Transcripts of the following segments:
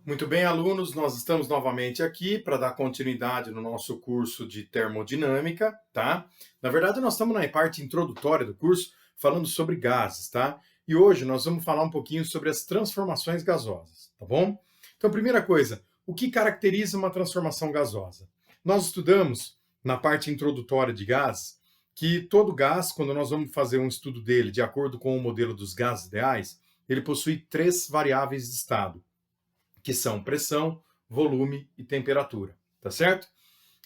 Muito bem, alunos, nós estamos novamente aqui para dar continuidade no nosso curso de termodinâmica, tá? Na verdade, nós estamos na parte introdutória do curso falando sobre gases, tá? E hoje nós vamos falar um pouquinho sobre as transformações gasosas, tá bom? Então, primeira coisa, o que caracteriza uma transformação gasosa? Nós estudamos na parte introdutória de gases que todo gás, quando nós vamos fazer um estudo dele de acordo com o modelo dos gases ideais, ele possui três variáveis de estado, que são pressão, volume e temperatura, tá certo?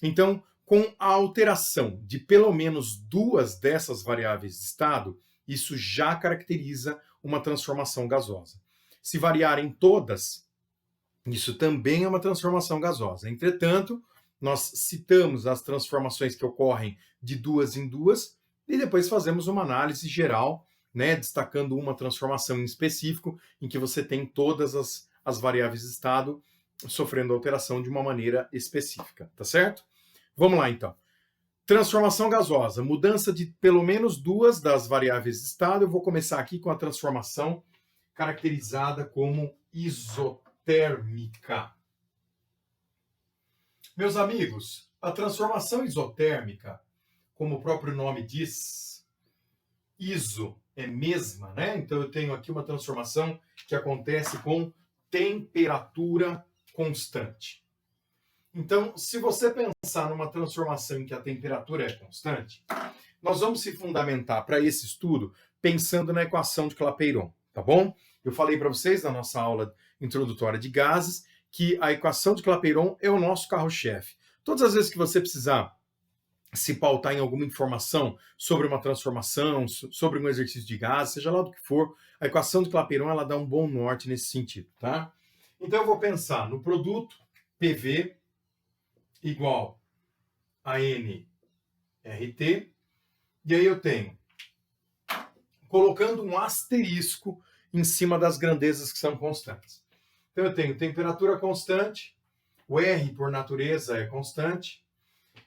Então, com a alteração de pelo menos duas dessas variáveis de estado, isso já caracteriza uma transformação gasosa. Se variarem todas, isso também é uma transformação gasosa. Entretanto, nós citamos as transformações que ocorrem de duas em duas e depois fazemos uma análise geral, né, destacando uma transformação em específico em que você tem todas as variáveis de estado sofrendo alteração de uma maneira específica, tá certo? Vamos lá, então. Transformação gasosa, mudança de pelo menos duas das variáveis de estado. Eu vou começar aqui com a transformação caracterizada como isotérmica. Meus amigos, a transformação isotérmica, como o próprio nome diz, iso é mesma, né? Então eu tenho aqui uma transformação que acontece com temperatura constante. Então, se você pensar numa transformação em que a temperatura é constante, nós vamos se fundamentar para esse estudo pensando na equação de Clapeyron, tá bom? Eu falei para vocês na nossa aula introdutória de gases que a equação de Clapeyron é o nosso carro-chefe. Todas as vezes que você precisar se pautar em alguma informação sobre uma transformação, sobre um exercício de gases, seja lá do que for, a equação de Clapeyron ela dá um bom norte nesse sentido, tá? Então eu vou pensar no produto PV igual a nRT, e aí eu tenho, colocando um asterisco em cima das grandezas que são constantes. Então eu tenho temperatura constante, o R por natureza é constante.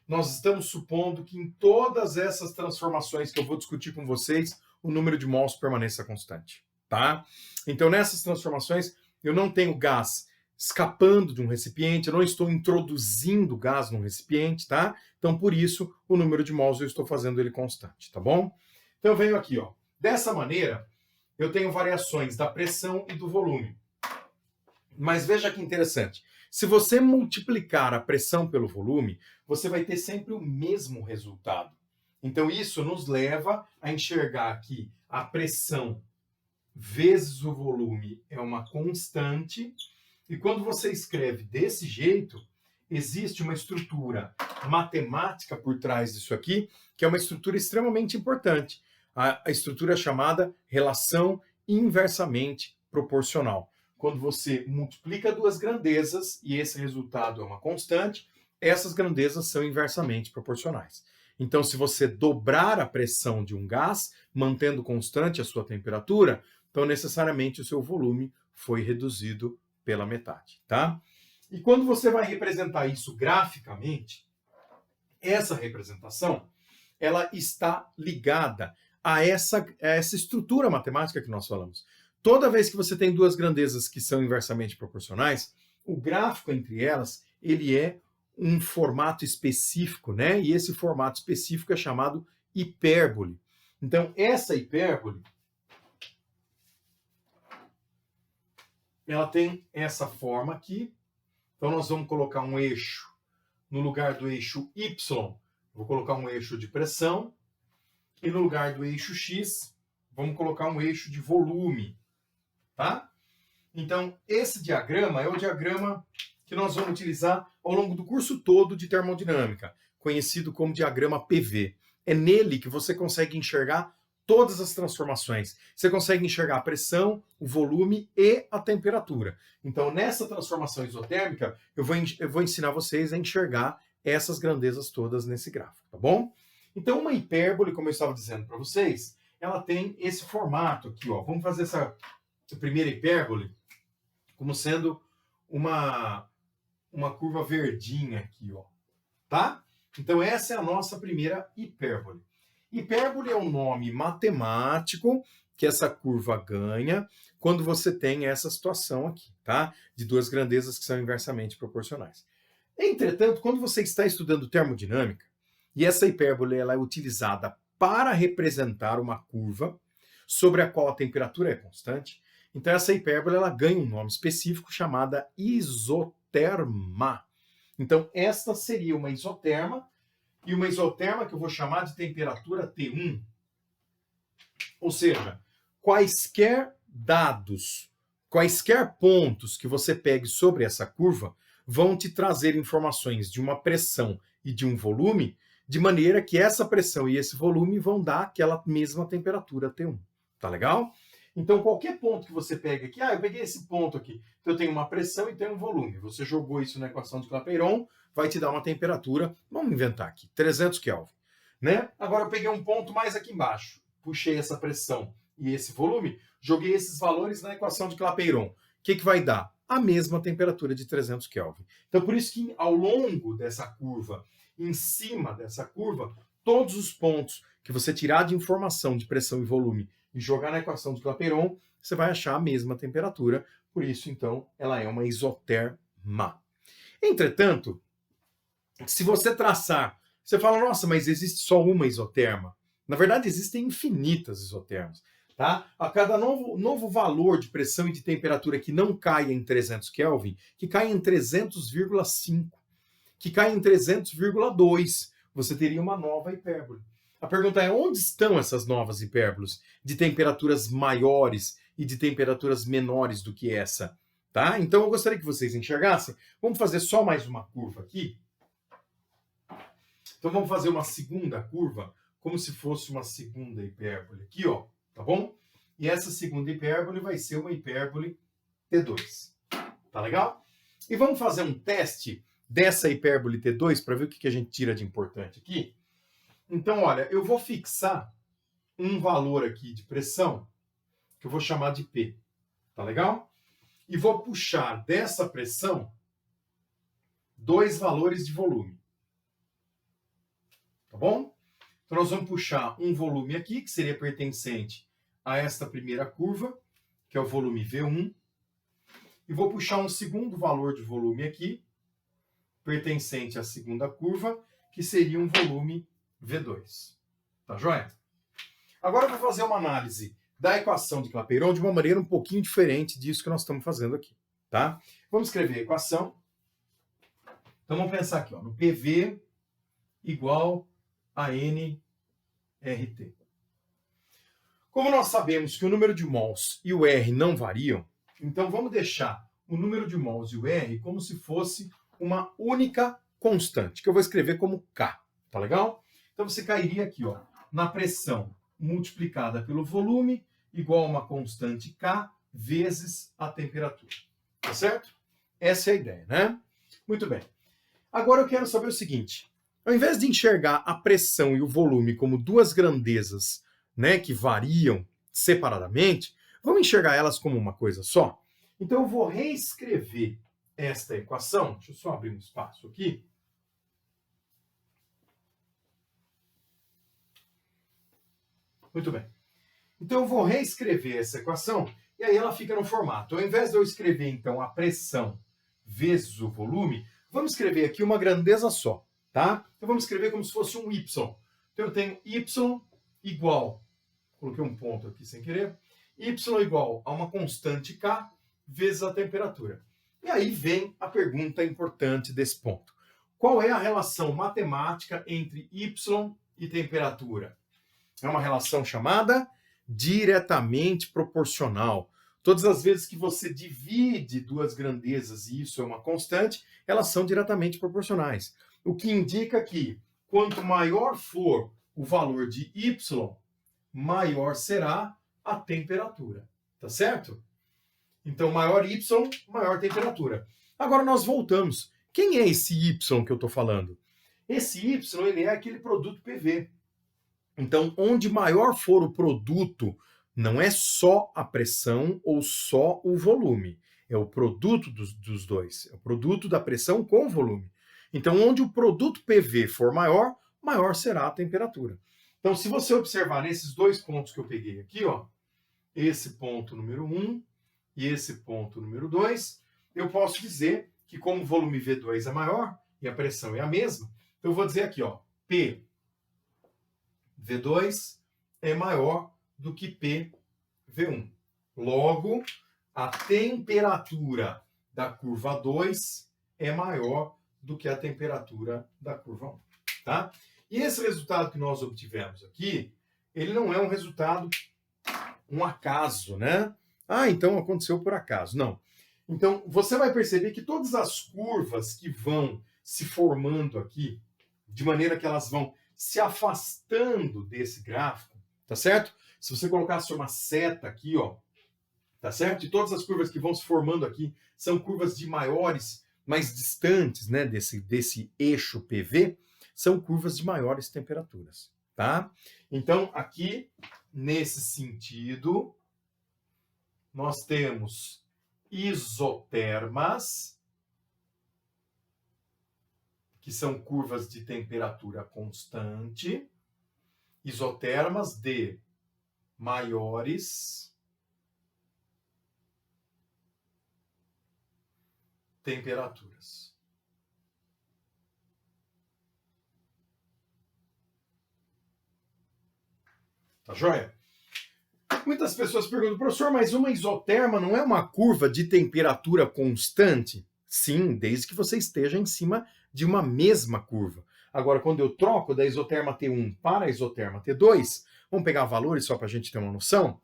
Nós estamos supondo que em todas essas transformações que eu vou discutir com vocês, o número de mols permaneça constante, tá? Então nessas transformações eu não tenho gás escapando de um recipiente, eu não estou introduzindo gás num recipiente, tá? Então por isso o número de mols eu estou fazendo ele constante, tá bom? Então eu venho aqui, ó. Dessa maneira eu tenho variações da pressão e do volume. Mas veja que interessante. Se você multiplicar a pressão pelo volume, você vai ter sempre o mesmo resultado. Então isso nos leva a enxergar que a pressão vezes o volume é uma constante. E quando você escreve desse jeito, existe uma estrutura matemática por trás disso aqui, que é uma estrutura extremamente importante. A estrutura chamada relação inversamente proporcional. Quando você multiplica duas grandezas e esse resultado é uma constante, essas grandezas são inversamente proporcionais. Então, se você dobrar a pressão de um gás, mantendo constante a sua temperatura, então necessariamente o seu volume foi reduzido pela metade, tá? E quando você vai representar isso graficamente, essa representação, ela está ligada a essa estrutura matemática que nós falamos. Toda vez que você tem duas grandezas que são inversamente proporcionais, o gráfico entre elas, ele é um formato específico, né? E esse formato específico é chamado hipérbole. Então, essa hipérbole, ela tem essa forma aqui. Então, nós vamos colocar um eixo no lugar do eixo Y, vou colocar um eixo de pressão. E no lugar do eixo X, vamos colocar um eixo de volume. Tá? Então, esse diagrama é o diagrama que nós vamos utilizar ao longo do curso todo de termodinâmica, conhecido como diagrama PV. É nele que você consegue enxergar todas as transformações. Você consegue enxergar a pressão, o volume e a temperatura. Então, nessa transformação isotérmica, eu vou ensinar vocês a enxergar essas grandezas todas nesse gráfico, tá bom? Então, uma hipérbole, como eu estava dizendo para vocês, ela tem esse formato aqui, ó. Vamos fazer essa primeira hipérbole como sendo uma curva verdinha aqui, ó, tá? Então essa é a nossa primeira hipérbole. Hipérbole é um nome matemático que essa curva ganha quando você tem essa situação aqui, tá? De duas grandezas que são inversamente proporcionais. Entretanto, quando você está estudando termodinâmica, e essa hipérbole ela é utilizada para representar uma curva sobre a qual a temperatura é constante, então essa hipérbole ela ganha um nome específico chamada isoterma. Então esta seria uma isoterma, e uma isoterma que eu vou chamar de temperatura T1. Ou seja, quaisquer dados, quaisquer pontos que você pegue sobre essa curva vão te trazer informações de uma pressão e de um volume, de maneira que essa pressão e esse volume vão dar aquela mesma temperatura T1. Tá legal? Então, qualquer ponto que você pega aqui, eu peguei esse ponto aqui, então eu tenho uma pressão e tenho um volume. Você jogou isso na equação de Clapeyron, vai te dar uma temperatura, vamos inventar aqui, 300 Kelvin. Né? Agora eu peguei um ponto mais aqui embaixo, puxei essa pressão e esse volume, joguei esses valores na equação de Clapeyron. O que vai dar? A mesma temperatura de 300 Kelvin. Então, por isso que ao longo dessa curva, em cima dessa curva, todos os pontos que você tirar de informação de pressão e volume e jogar na equação de Clapeyron, você vai achar a mesma temperatura. Por isso, então, ela é uma isoterma. Entretanto, se você traçar, você fala, nossa, mas existe só uma isoterma. Na verdade, existem infinitas isotermas. Tá? A cada novo valor de pressão e de temperatura que não caia em 300 Kelvin, que caia em 300,5, que caia em 300,2, você teria uma nova hipérbole. A pergunta é, onde estão essas novas hipérboles de temperaturas maiores e de temperaturas menores do que essa? Tá? Então eu gostaria que vocês enxergassem. Vamos fazer só mais uma curva aqui. Então vamos fazer uma segunda curva, como se fosse uma segunda hipérbole aqui, ó. Tá bom? E essa segunda hipérbole vai ser uma hipérbole T2. Tá legal? E vamos fazer um teste dessa hipérbole T2 para ver o que a gente tira de importante aqui. Então, olha, eu vou fixar um valor aqui de pressão, que eu vou chamar de P. Tá legal? E vou puxar dessa pressão dois valores de volume. Tá bom? Então, nós vamos puxar um volume aqui, que seria pertencente a esta primeira curva, que é o volume V1. E vou puxar um segundo valor de volume aqui, pertencente à segunda curva, que seria um volume V2. Tá joia? Agora eu vou fazer uma análise da equação de Clapeyron de uma maneira um pouquinho diferente disso que nós estamos fazendo aqui. Tá? Vamos escrever a equação. Então vamos pensar aqui, ó, no PV igual a nRT. Como nós sabemos que o número de mols e o R não variam, então vamos deixar o número de mols e o R como se fosse uma única constante, que eu vou escrever como K. Tá legal? Então você cairia aqui, ó, na pressão multiplicada pelo volume igual a uma constante K vezes a temperatura. Tá certo? Essa é a ideia, né? Muito bem. Agora eu quero saber o seguinte. Ao invés de enxergar a pressão e o volume como duas grandezas, né, que variam separadamente, vamos enxergar elas como uma coisa só? Então eu vou reescrever esta equação. Deixa eu só abrir um espaço aqui. Muito bem. Então eu vou reescrever essa equação e aí ela fica no formato. Ao invés de eu escrever, então, a pressão vezes o volume, vamos escrever aqui uma grandeza só, tá? Então vamos escrever como se fosse um Y. Então eu tenho Y igual, coloquei um ponto aqui sem querer, Y igual a uma constante K vezes a temperatura. E aí vem a pergunta importante desse ponto. Qual é a relação matemática entre Y e temperatura? É uma relação chamada diretamente proporcional. Todas as vezes que você divide duas grandezas e isso é uma constante, elas são diretamente proporcionais. O que indica que quanto maior for o valor de Y, maior será a temperatura. Tá certo? Então, maior Y, maior temperatura. Agora nós voltamos. Quem é esse Y que eu estou falando? Esse Y ele é aquele produto PV. Então, onde maior for o produto, não é só a pressão ou só o volume. É o produto dos dois. É o produto da pressão com o volume. Então, onde o produto PV for maior, maior será a temperatura. Então, se você observar nesses dois pontos que eu peguei aqui, ó, esse ponto número 1 e esse ponto número 2, eu posso dizer que como o volume V2 é maior e a pressão é a mesma, eu vou dizer aqui, ó, P V2 é maior do que P V1. Logo, a temperatura da curva 2 é maior do que a temperatura da curva 1. Tá? E esse resultado que nós obtivemos aqui, ele não é um resultado, um acaso, né? Ah, então aconteceu por acaso. Não. Então, você vai perceber que todas as curvas que vão se formando aqui, de maneira que elas vão se afastando desse gráfico, tá certo? Se você colocasse uma seta aqui, ó, tá certo? E todas as curvas que vão se formando aqui são curvas de maiores, mais distantes, né, desse eixo PV, são curvas de maiores temperaturas, tá? Então, aqui, nesse sentido, nós temos isotermas, que são curvas de temperatura constante, isotermas de maiores temperaturas. Tá joia? Muitas pessoas perguntam, professor, mas uma isoterma não é uma curva de temperatura constante? Sim, desde que você esteja em cima de uma mesma curva. Agora, quando eu troco da isoterma T1 para a isoterma T2, vamos pegar valores só para a gente ter uma noção?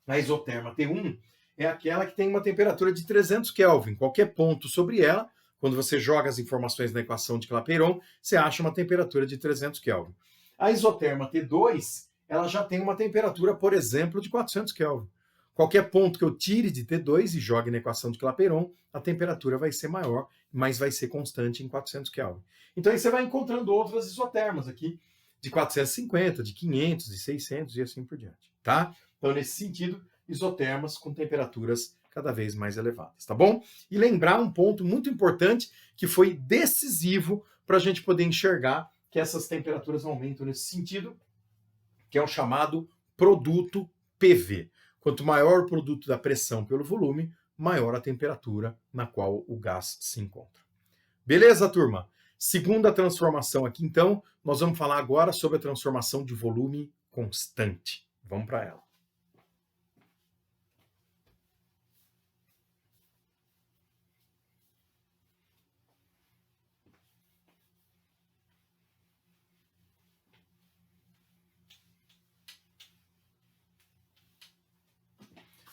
A isoterma T1 é aquela que tem uma temperatura de 300 Kelvin. Qualquer ponto sobre ela, quando você joga as informações na equação de Clapeyron, você acha uma temperatura de 300 Kelvin. A isoterma T2, ela já tem uma temperatura, por exemplo, de 400 Kelvin. Qualquer ponto que eu tire de T2 e jogue na equação de Clapeyron, a temperatura vai ser maior, mas vai ser constante em 400 Kelvin. Então aí você vai encontrando outras isotermas aqui, de 450, de 500, de 600 e assim por diante, tá? Então, nesse sentido, isotermas com temperaturas cada vez mais elevadas, tá bom? E lembrar um ponto muito importante que foi decisivo para a gente poder enxergar que essas temperaturas aumentam nesse sentido, que é o chamado produto PV. Quanto maior o produto da pressão pelo volume, maior a temperatura na qual o gás se encontra. Beleza, turma? Segunda transformação aqui, então, nós vamos falar agora sobre a transformação de volume constante. Vamos para ela.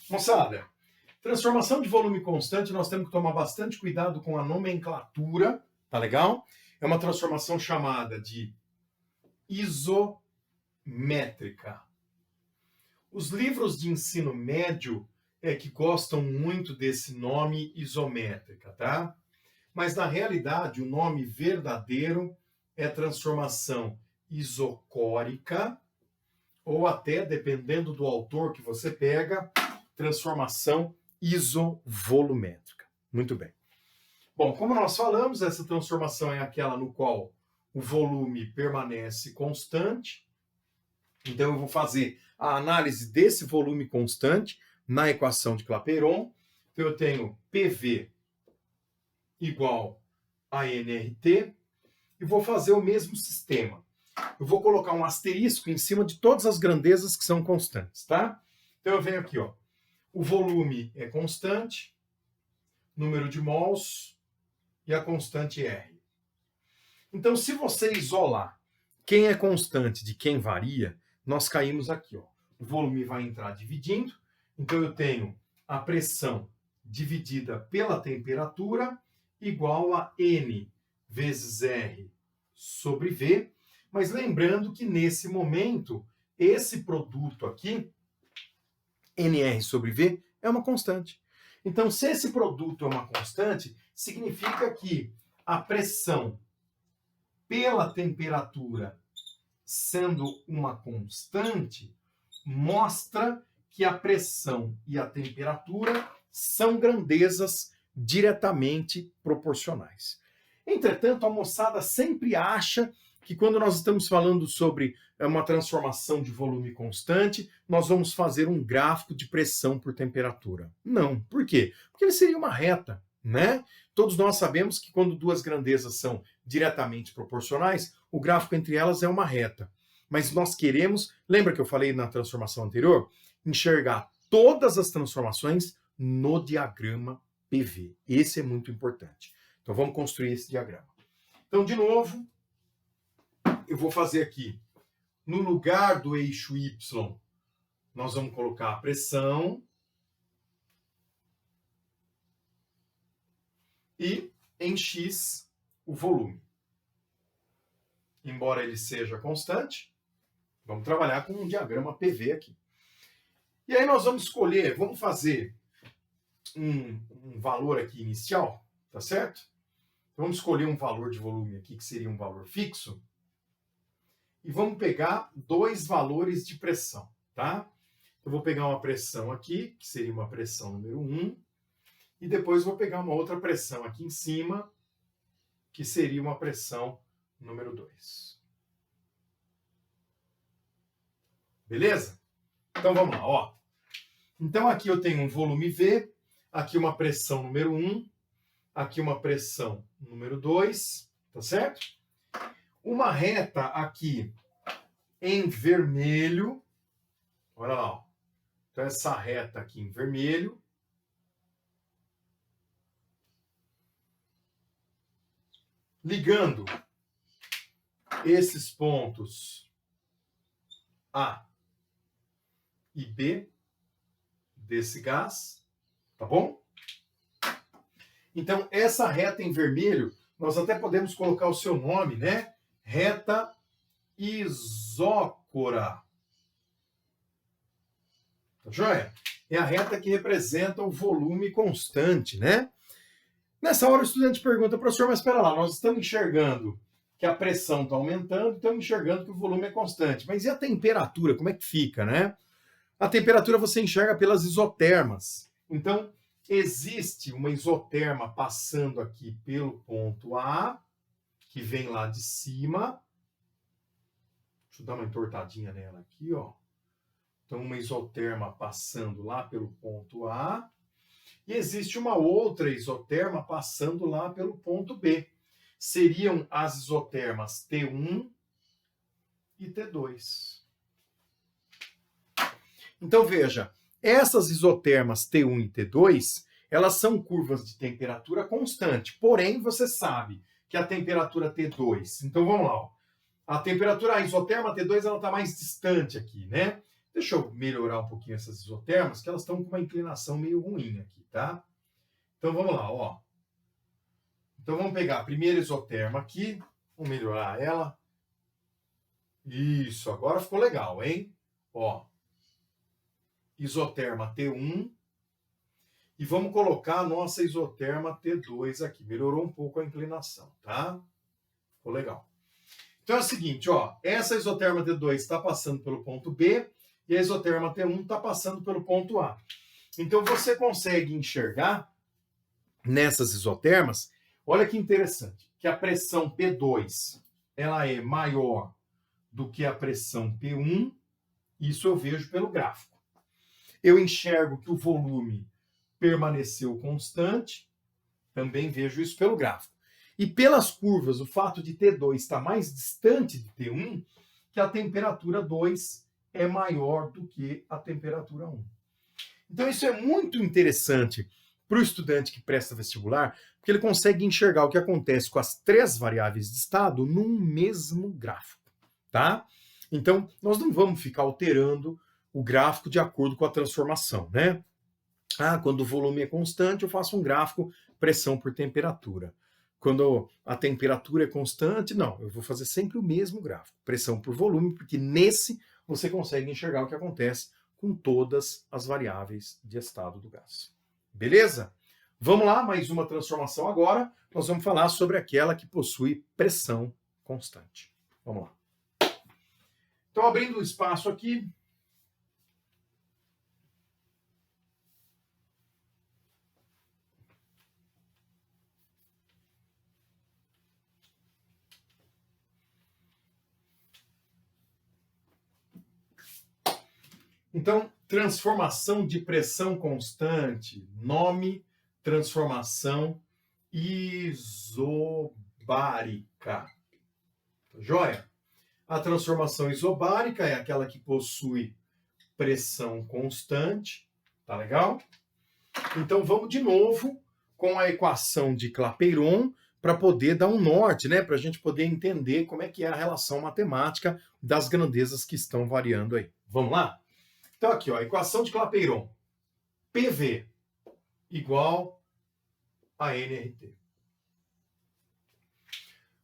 Moçada, transformação de volume constante, nós temos que tomar bastante cuidado com a nomenclatura, tá legal? É uma transformação chamada de isométrica. Os livros de ensino médio que gostam muito desse nome isométrica, tá? Mas na realidade o nome verdadeiro é transformação isocórica, ou até, dependendo do autor que você pega, transformação isovolumétrica. Muito bem. Bom, como nós falamos, essa transformação é aquela no qual o volume permanece constante. Então eu vou fazer a análise desse volume constante na equação de Clapeyron. Então eu tenho PV igual a nRT e vou fazer o mesmo sistema. Eu vou colocar um asterisco em cima de todas as grandezas que são constantes, tá? Então eu venho aqui, ó. O volume é constante, número de mols e a constante R. Então, se você isolar quem é constante de quem varia, nós caímos aqui, ó. O volume vai entrar dividindo, então eu tenho a pressão dividida pela temperatura igual a N vezes R sobre V, mas lembrando que nesse momento, esse produto aqui, NR sobre V, é uma constante. Então, se esse produto é uma constante, significa que a pressão pela temperatura sendo uma constante, mostra que a pressão e a temperatura são grandezas diretamente proporcionais. Entretanto, a moçada sempre acha que quando nós estamos falando sobre uma transformação de volume constante, nós vamos fazer um gráfico de pressão por temperatura. Não. Por quê? Porque ele seria uma reta, né? Todos nós sabemos que quando duas grandezas são diretamente proporcionais, o gráfico entre elas é uma reta. Mas nós queremos, lembra que eu falei na transformação anterior? Enxergar todas as transformações no diagrama PV. Esse é muito importante. Então vamos construir esse diagrama. Então, de novo, eu vou fazer aqui, no lugar do eixo Y, nós vamos colocar a pressão. E em X, o volume. Embora ele seja constante, vamos trabalhar com um diagrama PV aqui. E aí nós vamos escolher, vamos fazer um valor aqui inicial, tá certo? Vamos escolher um valor de volume aqui, que seria um valor fixo. E vamos pegar dois valores de pressão, tá? Eu vou pegar uma pressão aqui, que seria uma pressão número 1. E depois vou pegar uma outra pressão aqui em cima, que seria uma pressão número 2. Beleza? Então vamos lá, ó. Então aqui eu tenho um volume V, aqui uma pressão número 1, aqui uma pressão número 2, tá certo? Uma reta aqui em vermelho, olha lá, ó. Então essa reta aqui em vermelho, ligando esses pontos A e B desse gás, tá bom? Então, essa reta em vermelho, nós até podemos colocar o seu nome, né? Reta isócora. Tá joia? É a reta que representa o volume constante, né? Nessa hora o estudante pergunta, professor, mas espera lá, nós estamos enxergando que a pressão está aumentando, estamos enxergando que o volume é constante. Mas e a temperatura? Como é que fica, né? A temperatura você enxerga pelas isotermas. Então, existe uma isoterma passando aqui pelo ponto A, que vem lá de cima. Deixa eu dar uma entortadinha nela aqui, ó. Então, uma isoterma passando lá pelo ponto A. E existe uma outra isoterma passando lá pelo ponto B. Seriam as isotermas T1 e T2. Então, veja, essas isotermas T1 e T2, elas são curvas de temperatura constante. Porém, você sabe que a temperatura T2... Então, vamos lá. Ó. A temperatura, a isoterma T2, ela está mais distante aqui, né? Deixa eu melhorar um pouquinho essas isotermas, que elas estão com uma inclinação meio ruim aqui, tá? Então, vamos lá, ó. Então, vamos pegar a primeira isoterma aqui. Vamos melhorar ela. Isso, agora ficou legal, hein? Ó. Isoterma T1. E vamos colocar a nossa isoterma T2 aqui. Melhorou um pouco a inclinação, tá? Ficou legal. Então, é o seguinte, ó. Essa isoterma T2 está passando pelo ponto B. E a isoterma T1 está passando pelo ponto A. Então, você consegue enxergar nessas isotermas, olha que interessante, que a pressão P2 ela é maior do que a pressão P1, isso eu vejo pelo gráfico. Eu enxergo que o volume permaneceu constante, também vejo isso pelo gráfico. E pelas curvas, o fato de T2 estar mais distante de T1, que a temperatura 2 é maior do que a temperatura 1. Então isso é muito interessante para o estudante que presta vestibular, porque ele consegue enxergar o que acontece com as três variáveis de estado num mesmo gráfico, tá? Então, nós não vamos ficar alterando o gráfico de acordo com a transformação, né? Ah, quando o volume é constante, eu faço um gráfico pressão por temperatura. Quando a temperatura é constante, não, eu vou fazer sempre o mesmo gráfico, pressão por volume, porque nesse você consegue enxergar o que acontece com todas as variáveis de estado do gás. Beleza? Vamos lá, mais uma transformação agora. Nós vamos falar sobre aquela que possui pressão constante. Vamos lá. Então, abrindo o espaço aqui. Então, transformação de pressão constante, nome, transformação isobárica. Joia? A transformação isobárica é aquela que possui pressão constante, tá legal? Então vamos de novo com a equação de Clapeyron para poder dar um norte, né? Para a gente poder entender como é que é a relação matemática das grandezas que estão variando aí. Vamos lá? Então aqui, ó, a equação de Clapeyron. PV igual a nRT.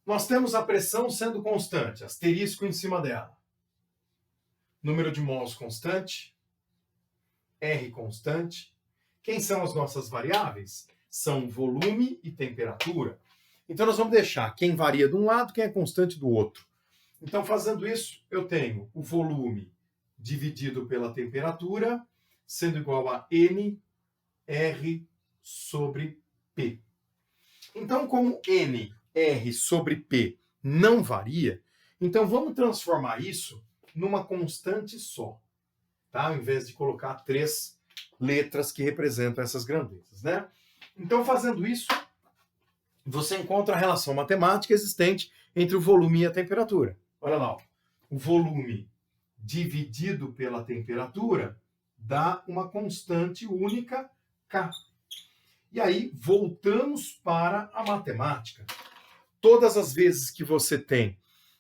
Nós temos a pressão sendo constante, asterisco em cima dela. Número de mols constante, R constante. Quem são as nossas variáveis? São volume e temperatura. Então nós vamos deixar quem varia de um lado, quem é constante do outro. Então fazendo isso, eu tenho o volume dividido pela temperatura, sendo igual a N, R sobre P. Então como N, R sobre P não varia, então vamos transformar isso numa constante só, tá? Ao invés de colocar 3 letras que representam essas grandezas, né? Então, fazendo isso, você encontra a relação matemática existente entre o volume e a temperatura. Olha lá, ó. O volume dividido pela temperatura dá uma constante única, K. E aí, voltamos para a matemática. Todas as vezes que você tem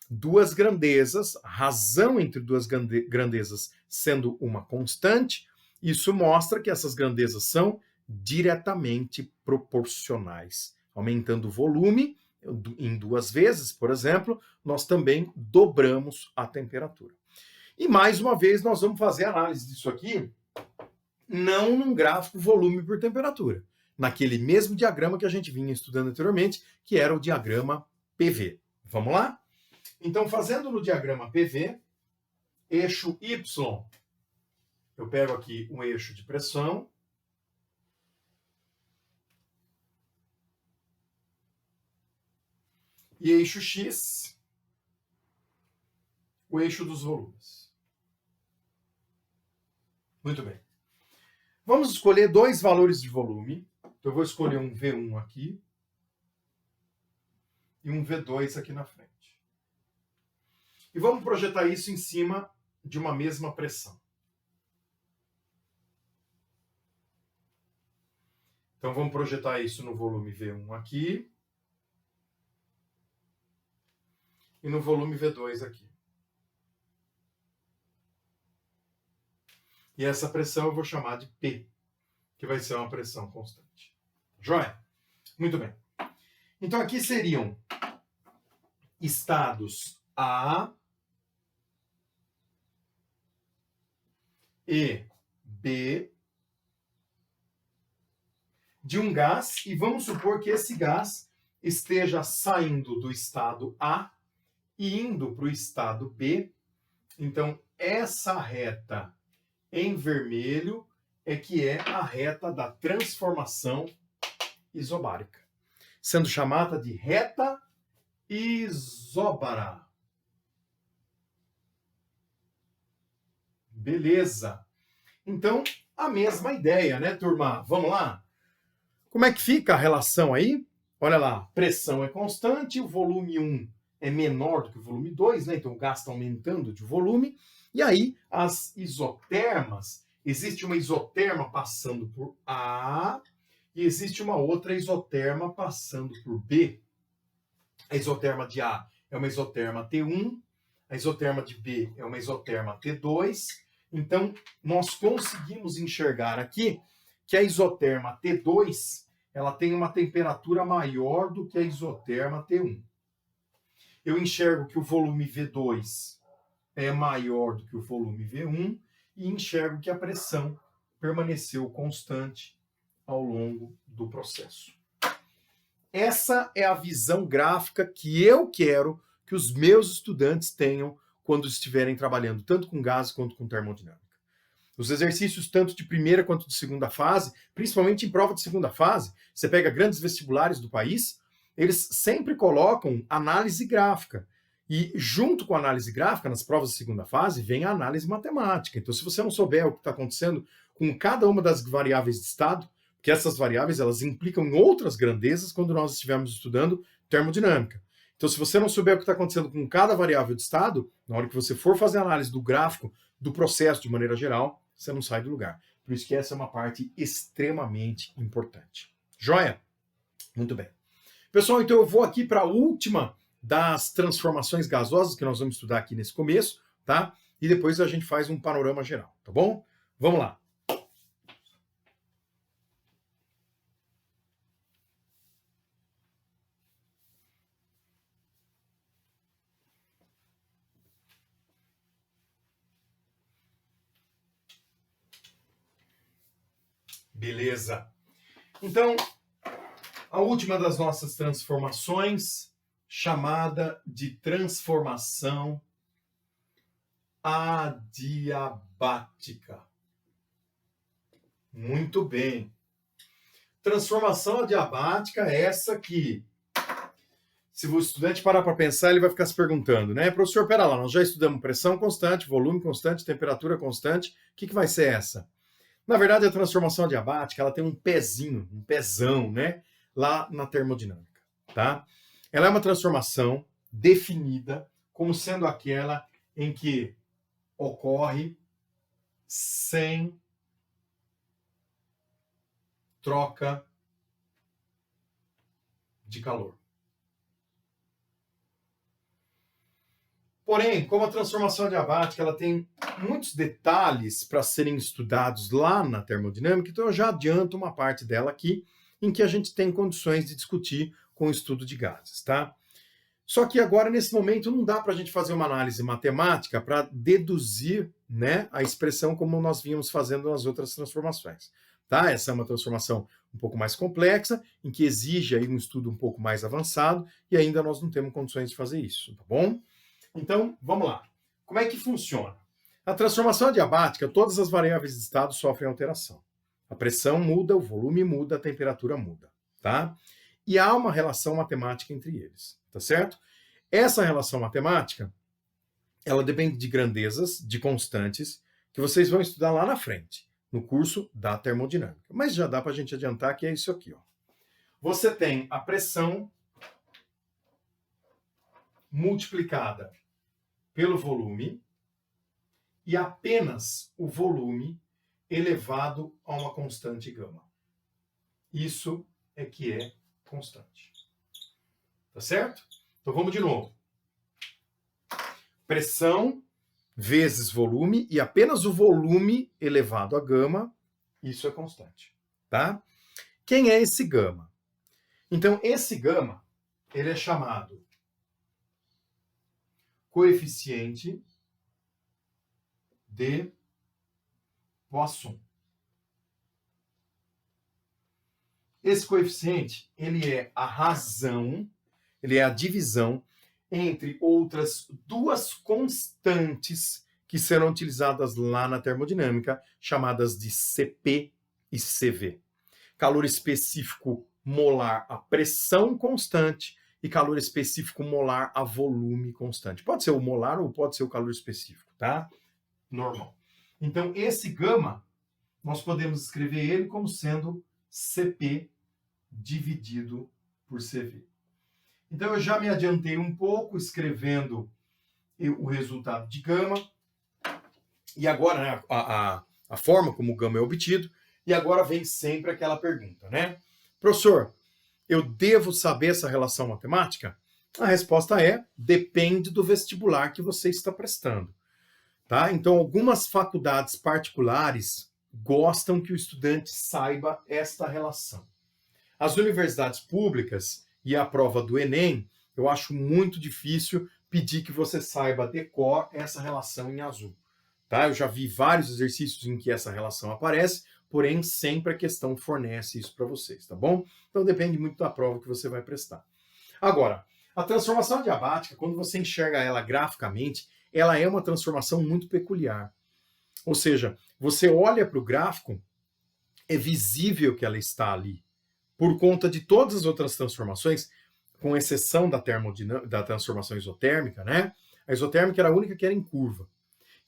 duas grandezas, razão entre duas grandezas sendo uma constante, isso mostra que essas grandezas são diretamente proporcionais. Aumentando o volume em 2 vezes, por exemplo, nós também dobramos a temperatura. E mais uma vez nós vamos fazer análise disso aqui, não num gráfico volume por temperatura, naquele mesmo diagrama que a gente vinha estudando anteriormente, que era o diagrama PV. Vamos lá? Então, fazendo no diagrama PV, eixo Y, eu pego aqui um eixo de pressão, e eixo X, o eixo dos volumes. Muito bem. Vamos escolher 2 valores de volume. Então, eu vou escolher um V1 aqui e um V2 aqui na frente. E vamos projetar isso em cima de uma mesma pressão. Então, vamos projetar isso no volume V1 aqui e no volume V2 aqui. E essa pressão eu vou chamar de P, que vai ser uma pressão constante. Joia? Muito bem. Então, aqui seriam estados A e B de um gás, e vamos supor que esse gás esteja saindo do estado A e indo para o estado B. Então, essa reta em vermelho é que é a reta da transformação isobárica, sendo chamada de reta isóbara. Beleza. Então, a mesma ideia, né, turma? Vamos lá? Como é que fica a relação aí? Olha lá, pressão é constante, o volume 1 é menor do que o volume 2, né? Então o gás está aumentando de volume. E aí, as isotermas, existe uma isoterma passando por A e existe uma outra isoterma passando por B. A isoterma de A é uma isoterma T1, a isoterma de B é uma isoterma T2. Então, nós conseguimos enxergar aqui que a isoterma T2 ela tem uma temperatura maior do que a isoterma T1. Eu enxergo que o volume V2 é maior do que o volume V1 e enxergo que a pressão permaneceu constante ao longo do processo. Essa é a visão gráfica que eu quero que os meus estudantes tenham quando estiverem trabalhando tanto com gás quanto com termodinâmica. Os exercícios tanto de primeira quanto de segunda fase, principalmente em prova de segunda fase, você pega grandes vestibulares do país, eles sempre colocam análise gráfica. E junto com a análise gráfica, nas provas de segunda fase, vem a análise matemática. Então, se você não souber o que está acontecendo com cada uma das variáveis de estado, que essas variáveis elas implicam em outras grandezas quando nós estivermos estudando termodinâmica. Então, se você não souber o que está acontecendo com cada variável de estado, na hora que você for fazer a análise do gráfico, do processo de maneira geral, você não sai do lugar. Por isso que essa é uma parte extremamente importante. Joia? Muito bem. Pessoal, então eu vou aqui para a última das transformações gasosas que nós vamos estudar aqui nesse começo, tá? E depois a gente faz um panorama geral, tá bom? Vamos lá. Beleza. Então, a última das nossas transformações, chamada de transformação adiabática. Muito bem. Transformação adiabática é essa que, se o estudante parar para pensar, ele vai ficar se perguntando, né? Professor, pera lá, nós já estudamos pressão constante, volume constante, temperatura constante, o que vai ser essa? Na verdade, a transformação adiabática, ela tem um pezinho, um pezão, né? Lá na termodinâmica, tá? Ela é uma transformação definida como sendo aquela em que ocorre sem troca de calor. Porém, como a transformação adiabática ela tem muitos detalhes para serem estudados lá na termodinâmica, então eu já adianto uma parte dela aqui, em que a gente tem condições de discutir com o estudo de gases, tá? Só que agora, nesse momento, não dá para a gente fazer uma análise matemática para deduzir, né, a expressão como nós vínhamos fazendo nas outras transformações. Tá? Essa é uma transformação um pouco mais complexa, em que exige aí um estudo um pouco mais avançado, e ainda nós não temos condições de fazer isso, tá bom? Então, vamos lá. Como é que funciona? A transformação adiabática, todas as variáveis de estado sofrem alteração. A pressão muda, o volume muda, a temperatura muda, tá? E há uma relação matemática entre eles, tá certo? Essa relação matemática, ela depende de grandezas, de constantes, que vocês vão estudar lá na frente, no curso da termodinâmica. Mas já dá para a gente adiantar que é isso aqui, ó. Você tem a pressão multiplicada pelo volume e apenas o volume elevado a uma constante gama. Isso é que é constante. Tá certo? Então vamos de novo. Pressão vezes volume e apenas o volume elevado a gama, isso é constante. Tá? Quem é esse gama? Então esse gama, ele é chamado coeficiente de Poisson. Esse coeficiente, ele é a razão, ele é a divisão entre outras duas constantes que serão utilizadas lá na termodinâmica, chamadas de CP e CV. Calor específico molar a pressão constante e calor específico molar a volume constante. Pode ser o molar ou pode ser o calor específico, tá? Normal. Então, esse gama, nós podemos escrever ele como sendo CP dividido por CV. Então, eu já me adiantei um pouco escrevendo o resultado de gama. E agora, né, a forma como o gama é obtido. E agora vem sempre aquela pergunta, né? Professor, eu devo saber essa relação matemática? A resposta é, depende do vestibular que você está prestando. Tá? Então, algumas faculdades particulares gostam que o estudante saiba esta relação. As universidades públicas e a prova do Enem, eu acho muito difícil pedir que você saiba de cor essa relação em azul. Tá? Eu já vi vários exercícios em que essa relação aparece, porém sempre a questão fornece isso para vocês, tá bom? Então depende muito da prova que você vai prestar. Agora, a transformação adiabática, quando você enxerga ela graficamente, ela é uma transformação muito peculiar. Ou seja, você olha para o gráfico, é visível que ela está ali. Por conta de todas as outras transformações, com exceção da transformação isotérmica, né? A isotérmica era a única que era em curva.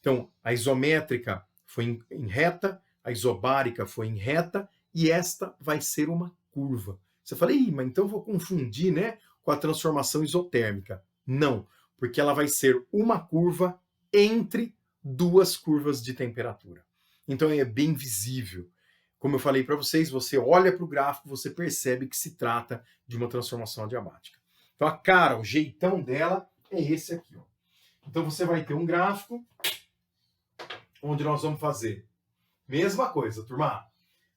Então, a isométrica foi em reta, a isobárica foi em reta, e esta vai ser uma curva. Você fala, mas então eu vou confundir, né, com a transformação isotérmica. Não, porque ela vai ser uma curva entre duas curvas de temperatura. Então é bem visível. Como eu falei para vocês, você olha para o gráfico, você percebe que se trata de uma transformação adiabática. Então a cara, o jeitão dela é esse aqui. Ó. Então você vai ter um gráfico onde nós vamos fazer mesma coisa, turma.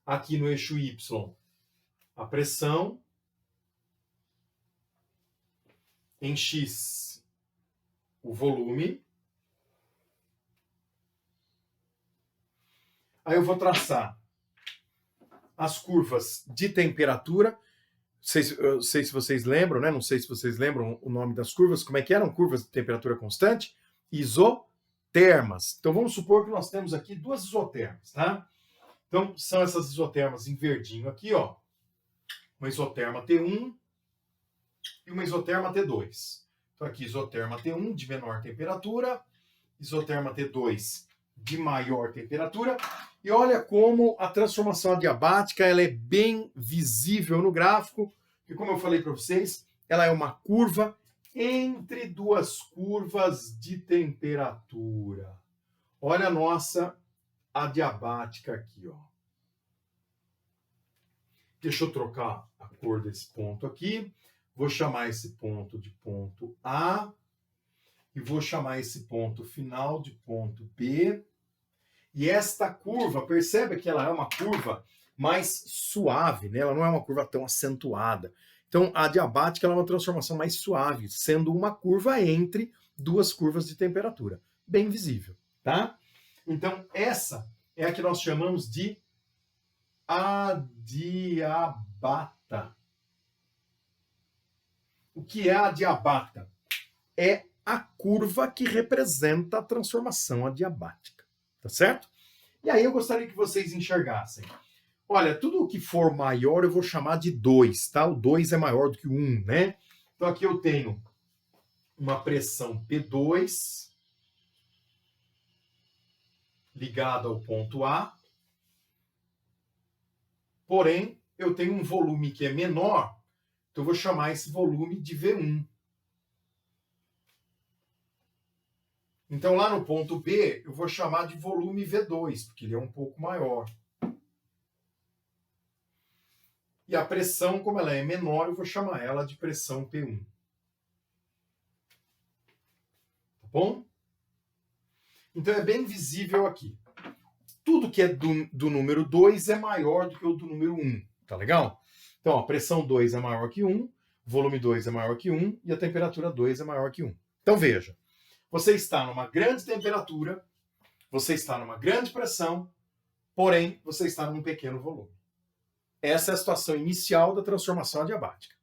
Aqui no eixo Y, a pressão. Em X, o volume. Aí eu vou traçar as curvas de temperatura. Eu sei se vocês lembram, né? Não sei se vocês lembram o nome das curvas. Como é que eram? Curvas de temperatura constante? Isotermas. Então vamos supor que nós temos aqui duas isotermas, tá? Então são essas isotermas em verdinho aqui, ó. Uma isoterma T1 e uma isoterma T2. Então aqui isoterma T1 de menor temperatura, isoterma T2 de maior temperatura. E olha como a transformação adiabática ela é bem visível no gráfico, e como eu falei para vocês, ela é uma curva entre duas curvas de temperatura. Olha a nossa adiabática aqui, ó. Deixa eu trocar a cor desse ponto aqui. Vou chamar esse ponto de ponto A e vou chamar esse ponto final de ponto B. E esta curva, percebe que ela é uma curva mais suave, né? Ela não é uma curva tão acentuada. Então, a adiabática ela é uma transformação mais suave, sendo uma curva entre duas curvas de temperatura. Bem visível, tá? Então, essa é a que nós chamamos de adiabata. O que é a adiabata? É a curva que representa a transformação adiabática. Tá certo? E aí eu gostaria que vocês enxergassem. Olha, tudo o que for maior eu vou chamar de 2, tá? O 2 é maior do que o 1, né? Então aqui eu tenho uma pressão P2 ligada ao ponto A. Porém, eu tenho um volume que é menor, então eu vou chamar esse volume de V1. Então, lá no ponto B, eu vou chamar de volume V2, porque ele é um pouco maior. E a pressão, como ela é menor, eu vou chamar ela de pressão P1. Tá bom? Então, é bem visível aqui. Tudo que é do número 2 é maior do que o do número 1. Tá legal? Então, a pressão 2 é maior que 1, volume 2 é maior que 1 e a temperatura 2 é maior que 1. Então, veja. Você está numa grande temperatura, você está numa grande pressão, porém, você está num pequeno volume. Essa é a situação inicial da transformação adiabática.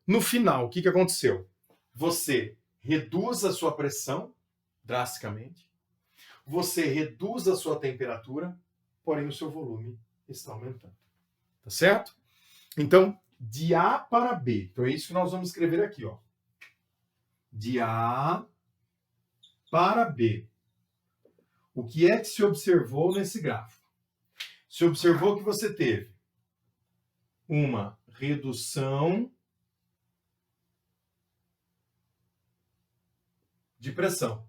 No final, o que aconteceu? Você reduz a sua pressão drasticamente, você reduz a sua temperatura, porém o seu volume está aumentando. Tá certo? Então, de A para B. Então é isso que nós vamos escrever aqui, ó. De A para B. O que é que se observou nesse gráfico? Se observou que você teve uma redução de pressão.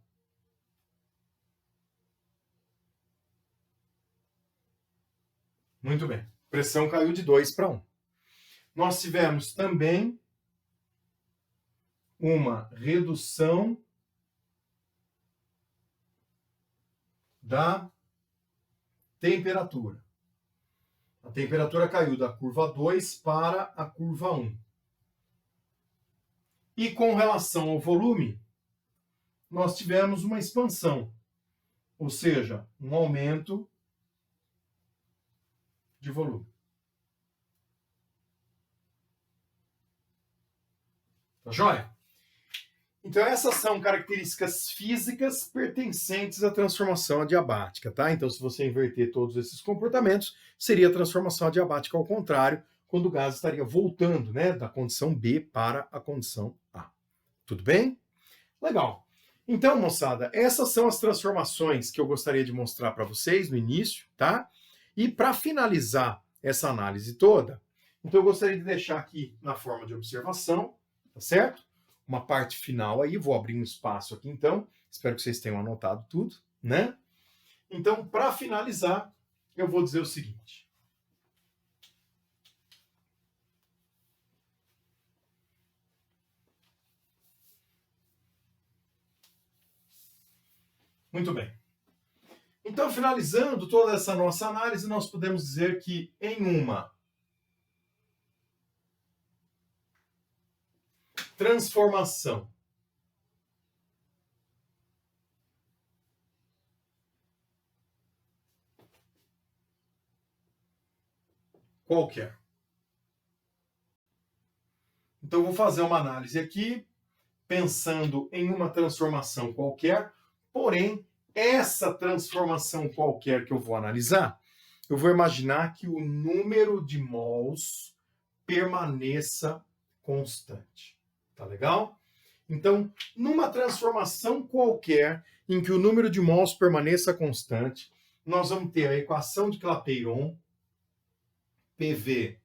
Muito bem. Pressão caiu de 2 para 1. Nós tivemos também uma redução da temperatura. A temperatura caiu da curva 2 para a curva 1. E com relação ao volume, nós tivemos uma expansão, ou seja, um aumento de volume. Tá joia? Então, essas são características físicas pertencentes à transformação adiabática, tá? Então, se você inverter todos esses comportamentos, seria a transformação adiabática ao contrário, quando o gás estaria voltando, né, da condição B para a condição A. Tudo bem? Legal. Então, moçada, essas são as transformações que eu gostaria de mostrar para vocês no início, tá? E para finalizar essa análise toda, então eu gostaria de deixar aqui na forma de observação, tá certo? Uma parte final aí, vou abrir um espaço aqui então, espero que vocês tenham anotado tudo, né? Então, para finalizar, eu vou dizer o seguinte. Muito bem. Então, finalizando toda essa nossa análise, nós podemos dizer que em uma transformação qualquer. Então, eu vou fazer uma análise aqui, pensando em uma transformação qualquer, porém, essa transformação qualquer que eu vou analisar, eu vou imaginar que o número de mols permaneça constante. Tá legal? Então, numa transformação qualquer em que o número de mols permaneça constante, nós vamos ter a equação de Clapeyron, PV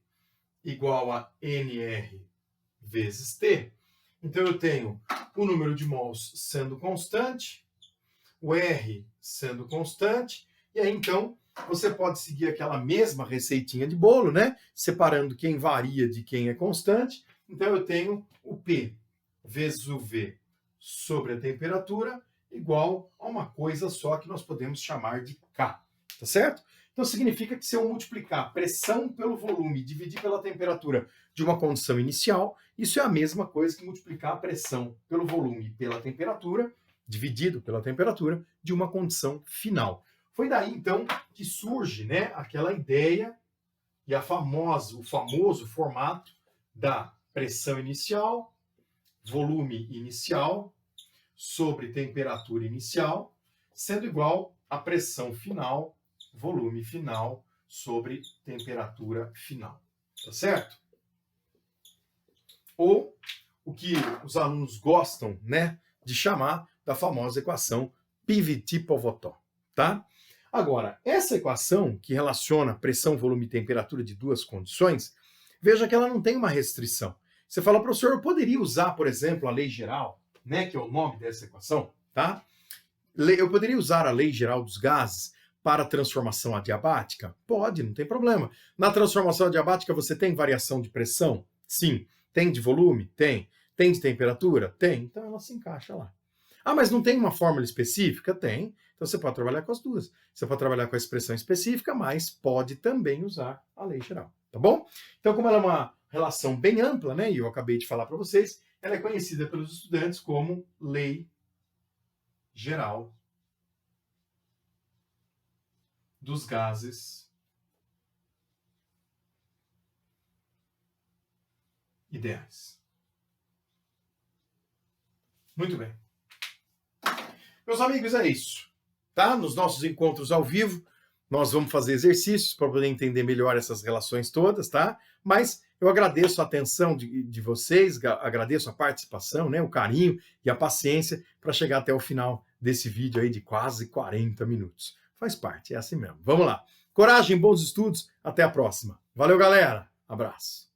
igual a NR vezes T. Então, eu tenho o número de mols sendo constante, o R sendo constante, e aí, então, você pode seguir aquela mesma receitinha de bolo, né? Separando quem varia de quem é constante. Então, eu tenho o P vezes o V sobre a temperatura igual a uma coisa só que nós podemos chamar de K, tá certo? Então, significa que se eu multiplicar a pressão pelo volume e dividir pela temperatura de uma condição inicial, isso é a mesma coisa que multiplicar a pressão pelo volume e pela temperatura, dividido pela temperatura, de uma condição final. Foi daí, então, que surge, né, aquela ideia e o famoso formato da pressão inicial, volume inicial, sobre temperatura inicial, sendo igual à pressão final, volume final, sobre temperatura final. Tá certo? Ou o que os alunos gostam, né, de chamar da famosa equação Pivot-Povetov, tá? Agora, essa equação que relaciona pressão, volume e temperatura de duas condições, veja que ela não tem uma restrição. Você fala, professor, eu poderia usar, por exemplo, a lei geral, né, que é o nome dessa equação, tá? Eu poderia usar a lei geral dos gases para a transformação adiabática? Pode, não tem problema. Na transformação adiabática você tem variação de pressão? Sim. Tem de volume? Tem. Tem de temperatura? Tem. Então ela se encaixa lá. Ah, mas não tem uma fórmula específica? Tem. Então você pode trabalhar com as duas. Você pode trabalhar com a expressão específica, mas pode também usar a lei geral. Tá bom? Então, como ela é uma relação bem ampla, né, e eu acabei de falar para vocês, ela é conhecida pelos estudantes como lei geral dos gases ideais. Muito bem. Meus amigos, é isso. Tá? Nos nossos encontros ao vivo, nós vamos fazer exercícios para poder entender melhor essas relações todas, tá? Mas eu agradeço a atenção de vocês, agradeço a participação, né, o carinho e a paciência para chegar até o final desse vídeo aí de quase 40 minutos. Faz parte, é assim mesmo. Vamos lá. Coragem, bons estudos, até a próxima. Valeu, galera. Abraço.